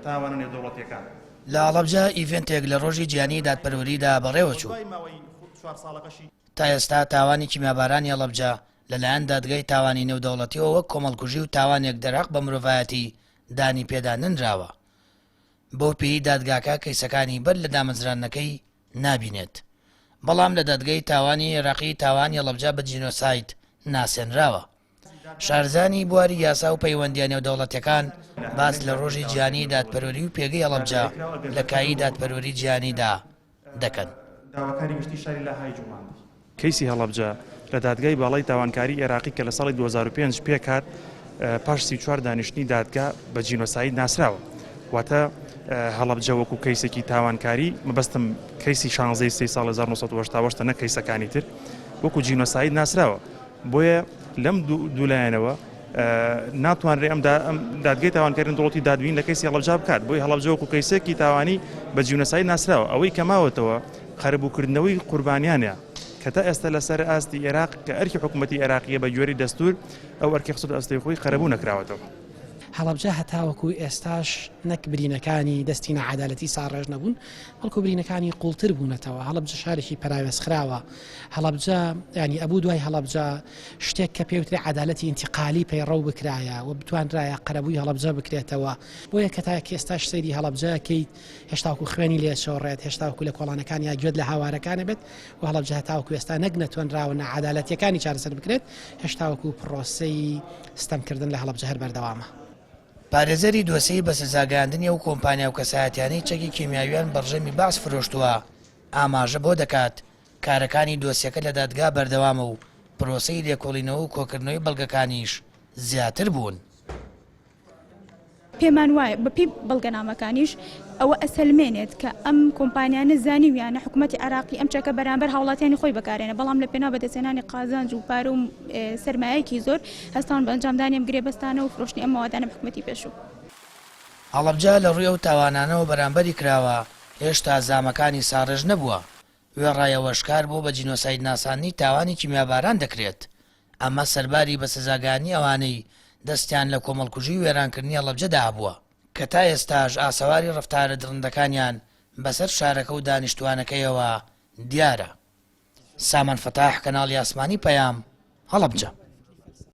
تاوانە نێودەوڵەتیەکان. لە هەڵەبجە ئیڤنتێک لە ڕۆژی گیانی دادپەروەریدا بەڕێوە چوو. تا ئێستا تاوانی کیمیابارانی هەڵەبجە لەلایەن دادگای تاوانی نێودەوڵەتیەوە وەک کۆمەڵکوژی و تاوانێک دەرەق بە مرۆڤایەتی دانی پێدا ننراوە. بۆ پێی دادگاکە کەیسەکانی بەر لە دامەزرانەکەی نابینێت، بەڵام لە دادگای تاوانی عێراقی تاوانی هەڵەبجە بە جینۆساید ناسێنراوە. شارزانی بواری یاسا و پەیوەندیان نێودەوڵەتیەکان باس لە ڕۆژی گیانی دادپەروەری و پێگەی هەڵەبجە لە کایی دادپەروەری گیانیدا دەکەن. کەیسی هەڵەبجە لە دادگای باڵای تاوانکاری عێراقی کە لە ساڵی 2005 پێکات پاش 34 دانیشتنی دادگا بە جینۆساید ناسراوە. واتە هەڵەبجە وەکو کەیسێکی تاوانکاری مەبەستم کەیسی 16 ساڵ 1970 نە کەیسەکانی تر وەکو جینۆساید ناسراوە. بۆیە لەم دوولایەنەوە ناتوانرێ ئەم دادگای تاوانکاری دەوڵەتی دادوین لە کەیسی هەڵەبجە بکات. بۆی هەڵەبجە وەکو کەیسێکی تاوانی بە جینۆساید ناسراوە. ئەوەی کەماوەتەوە خەرەبووکردنەوەی قوربانیانە کە تا ئێستا لەسەر ئاستی عێراق کە ئەرکی حکوومەتی عێراقیە بە گوێرەی دەستور ئەو ئەرکی خسوود ئەستەی خۆی خەرەبوو نەکراوەتەوە. هەڵەبجە هەتاوەکو ئێستاش نەک برینەکانی دەستی نەعەدالەتی ساڕێژ نەبوون، بەڵکو برینەکانی قوڵتر بوونەتەوە. هەڵەبجە شارێکی پەراوێزخراوە. هەڵەبجە ینی ئەبوو دوای هەڵەبجە شتێک کە پێوترێ عەدالەتی ئینتیقالی پەیڕەو بکرایە و بتوانرایە قەرەبووی هەڵەبجە بکرێتەوە. بۆیە کە تا ئێستاش سەیری هەڵەبجەکەیت هێشتاوەکو خوێنی لێ شۆڕێت، هێشتاوەکو لە کۆڵانەکان یا گوێت لە هاوارەکانە بێت و هەڵەبجە هەتاوەکو ئێستا نەک نەتوانراوە نەعەدالەتیەکانی چارەسەر بکرێت، هێشتاوەکو پرۆسەی ستەمکردن لە هەڵەبجە هەر بەردەوامە. پارێزەری دۆسەی بە سزاگاندنی و کۆمپانیا و کەسایەتیانەی چەکی کیمیاویان بەڕژەمی باس فرۆشتووە ئاماژە بۆ دەکات کارەکانی دۆسیەکە لە دادگا بەردەوامە و پرۆسەی لێکۆڵینەوە و کۆکردنەوەی بەڵگەکانیش زیاتر بوون. پێمان وایە بەپی بەڵگەنامەکانیش ئەوە ئەسەلمێنێت کە ئەم کۆمپانیانە زانیویانە حکوومەتی عراقی ئەم چەکە بەرامبەر هاوڵاتیانی خۆی بەکارێنە، بەڵام لە پێناو بەدەستێنانی قازانج و پارە و سەرمایەکی زۆر هەستان بە ئەنجامدانیم گرێ بەستانە و فرۆشتنی ئەم مەوادانە بە حکوومەتی پێشوو. هەڵەبجە لە ڕووی ئەو تاوانانەوە بەرامبەری کراوە هێشتا زامەکانی ساڕێژ نەبووە. وێڕایەوەشکار بۆ بە جینۆساید ناسانی تاوانی کیمیاباران دەکرێت. ئەمە سەرباری بە سزاگانی ئەوانەی دەستیان لە کۆمەڵکوژی وێرانکردنی هەڵەبجەدا بووە کە تا ئێستاش ئاسەواری ڕەفتارە درڕندەکانیان بەسەر شارەکە و دانیشتوانەکەیەوە دیارە. سامان فەتاح، کەناڵی ئاسمانی پەیام، هەڵەبجە.